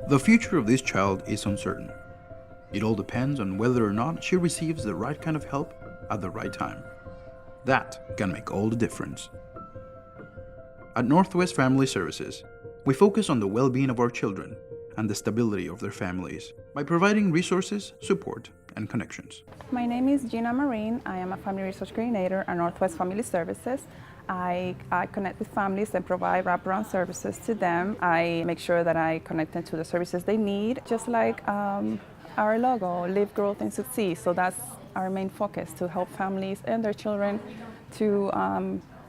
The future of this child is uncertain. It all depends on whether or not she receives the right kind of help at the right time. That can make all the difference. At NWFS Family Services, we focus on the well-being of our children and the stability of their families by providing resources, support, and connections. My name is Gina Marine. I am a Family Resource Coordinator at NWFS Family Services. I connect with families and provide wraparound services to them. I make sure that I connect them to the services they need, just like our logo, Live, Growth, and Succeed. So that's our main focus, to help families and their children to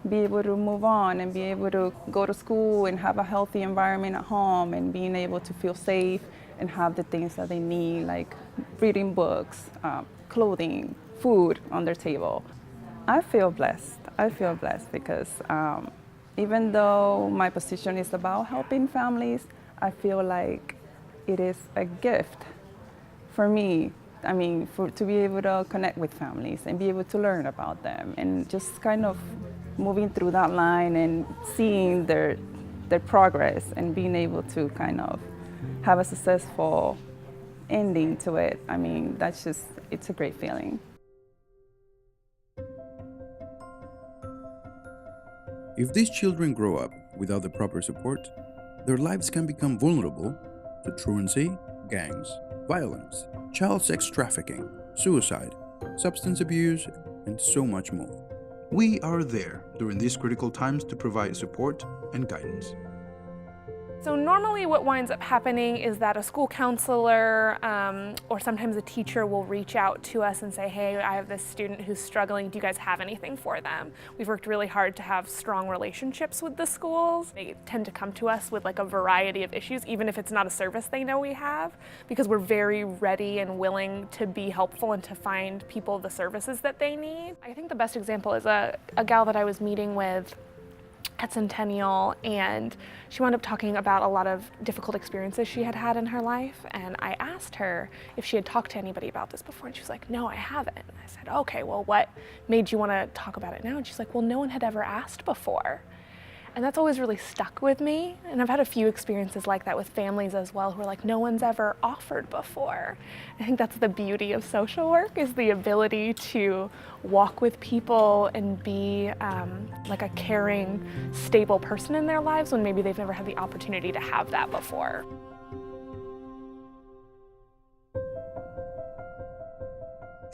be able to move on and be able to go to school and have a healthy environment at home and being able to feel safe and have the things that they need, like reading books, clothing, food on their table. I feel blessed. I feel blessed because even though my position is about helping families, I feel like it is a gift for me. I mean, to be able to connect with families and be able to learn about them and just kind of moving through that line and seeing their progress and being able to kind of have a successful ending to it. I mean, it's a great feeling. If these children grow up without the proper support, their lives can become vulnerable to truancy, gangs, violence, child sex trafficking, suicide, substance abuse, and so much more. We are there during these critical times to provide support and guidance. So normally what winds up happening is that a school counselor or sometimes a teacher will reach out to us and say, hey, I have this student who's struggling, do you guys have anything for them? We've worked really hard to have strong relationships with the schools. They tend to come to us with like a variety of issues, even if it's not a service they know we have, because we're very ready and willing to be helpful and to find people the services that they need. I think the best example is a gal that I was meeting with at Centennial, and she wound up talking about a lot of difficult experiences she had had in her life, and I asked her if she had talked to anybody about this before, and she was like, no, I haven't. And I said, okay, well, what made you want to talk about it now? And she's like, well, no one had ever asked before. And that's always really stuck with me, and I've had a few experiences like that with families as well, who are like, no one's ever offered before. I think that's the beauty of social work, is the ability to walk with people and be like a caring, stable person in their lives when maybe they've never had the opportunity to have that before.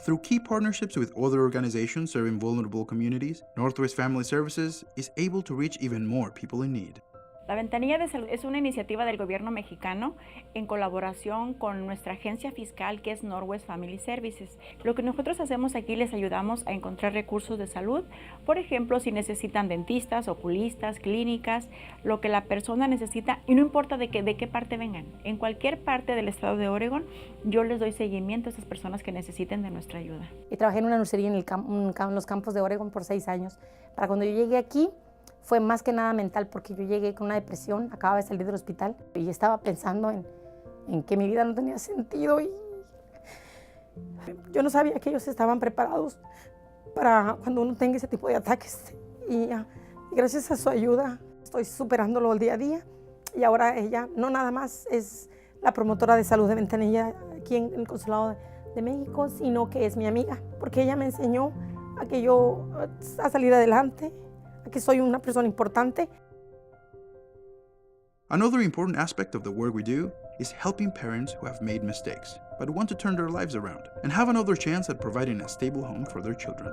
Through key partnerships with other organizations serving vulnerable communities, NWFS Family Services is able to reach even more people in need. La Ventanilla de Salud es una iniciativa del gobierno mexicano en colaboración con nuestra agencia fiscal, que es NWFS Family Services. Lo que nosotros hacemos aquí, les ayudamos a encontrar recursos de salud. Por ejemplo, si necesitan dentistas, oculistas, clínicas, lo que la persona necesita, y no importa de qué parte vengan. En cualquier parte del estado de Oregon, yo les doy seguimiento a esas personas que necesiten de nuestra ayuda. Y trabajé en una nursería en los campos de Oregon por 6 años. Para cuando yo llegué aquí, fue más que nada mental, porque yo llegué con una depresión, acababa de salir del hospital y estaba pensando en que mi vida no tenía sentido, y yo no sabía que ellos estaban preparados para cuando uno tenga ese tipo de ataques, y gracias a su ayuda estoy superándolo el día a día, y ahora ella no nada más es la promotora de salud de Ventanilla aquí en el Consulado de México, sino que es mi amiga, porque ella me enseñó a que yo a salir adelante, que soy una persona importante. Another important aspect of the work we do is helping parents who have made mistakes but want to turn their lives around and have another chance at providing a stable home for their children.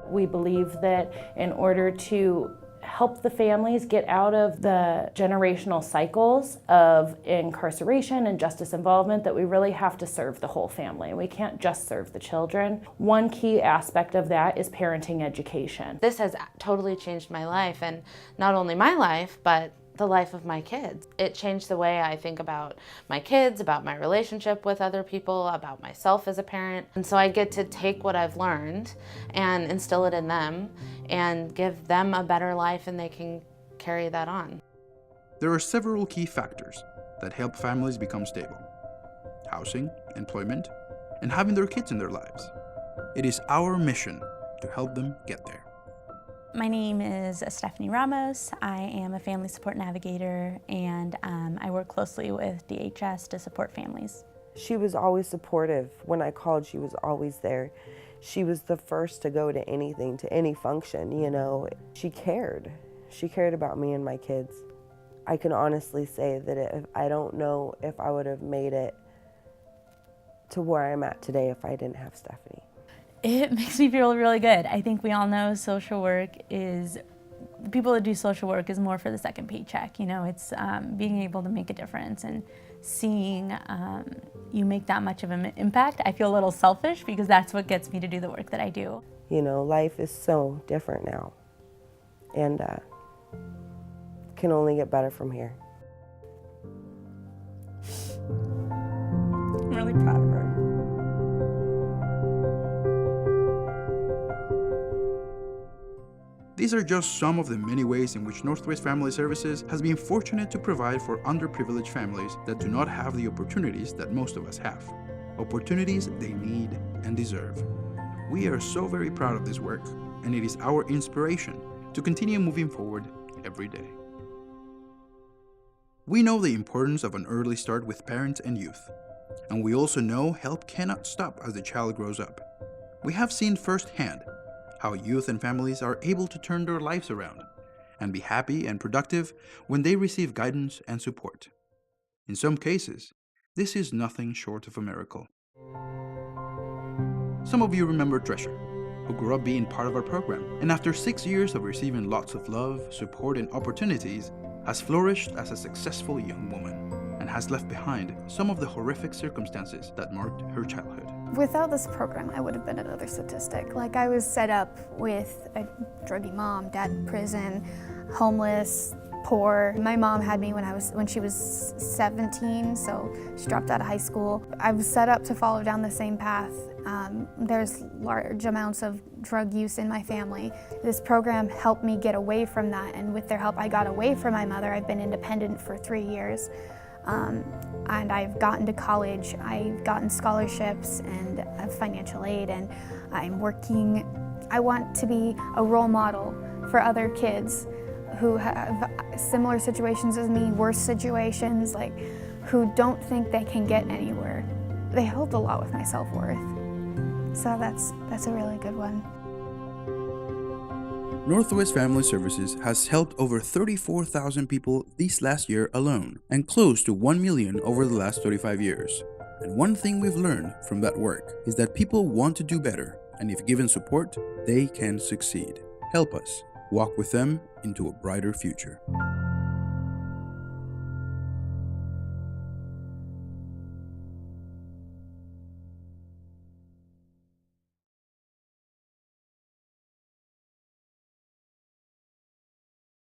We believe that in order to help the families get out of the generational cycles of incarceration and justice involvement, that we really have to serve the whole family. We can't just serve the children. One key aspect of that is parenting education. This has totally changed my life, and not only my life, but the life of my kids. It changed the way I think about my kids, about my relationship with other people, about myself as a parent. And so I get to take what I've learned and instill it in them and give them a better life, and they can carry that on. There are several key factors that help families become stable: housing, employment, and having their kids in their lives. It is our mission to help them get there. My name is Stephanie Ramos. I am a family support navigator, and I work closely with DHS to support families. She was always supportive. When I called, she was always there. She was the first to go to anything, to any function, you know. She cared. She cared about me and my kids. I can honestly say that I don't know if I would have made it to where I'm at today if I didn't have Stephanie. It makes me feel really good. I think we all know social work is, people that do social work is more for the second paycheck. You know, it's being able to make a difference and seeing you make that much of an impact. I feel a little selfish because that's what gets me to do the work that I do. You know, life is so different now, and can only get better from here. I'm really proud of her. These are just some of the many ways in which Northwest Family Services has been fortunate to provide for underprivileged families that do not have the opportunities that most of us have. Opportunities they need and deserve. We are so very proud of this work, and it is our inspiration to continue moving forward every day. We know the importance of an early start with parents and youth, and we also know help cannot stop as the child grows up. We have seen firsthand how youth and families are able to turn their lives around and be happy and productive when they receive guidance and support. In some cases, this is nothing short of a miracle. Some of you remember Treasure, who grew up being part of our program, and after 6 years of receiving lots of love, support, and opportunities, has flourished as a successful young woman and has left behind some of the horrific circumstances that marked her childhood. Without this program, I would have been another statistic. Like, I was set up with a druggy mom, dad in prison, homeless, poor. My mom had me when she was 17, so she dropped out of high school. I was set up to follow down the same path. There's large amounts of drug use in my family. This program helped me get away from that, and with their help, I got away from my mother. I've been independent for 3 years. And I've gotten to college, I've gotten scholarships and financial aid, and I'm working. I want to be a role model for other kids who have similar situations as me, worse situations, like who don't think they can get anywhere. They helped a lot with my self-worth. So that's a really good one. Northwest Family Services has helped over 34,000 people this last year alone, and close to 1 million over the last 35 years. And one thing we've learned from that work is that people want to do better, and if given support, they can succeed. Help us walk with them into a brighter future.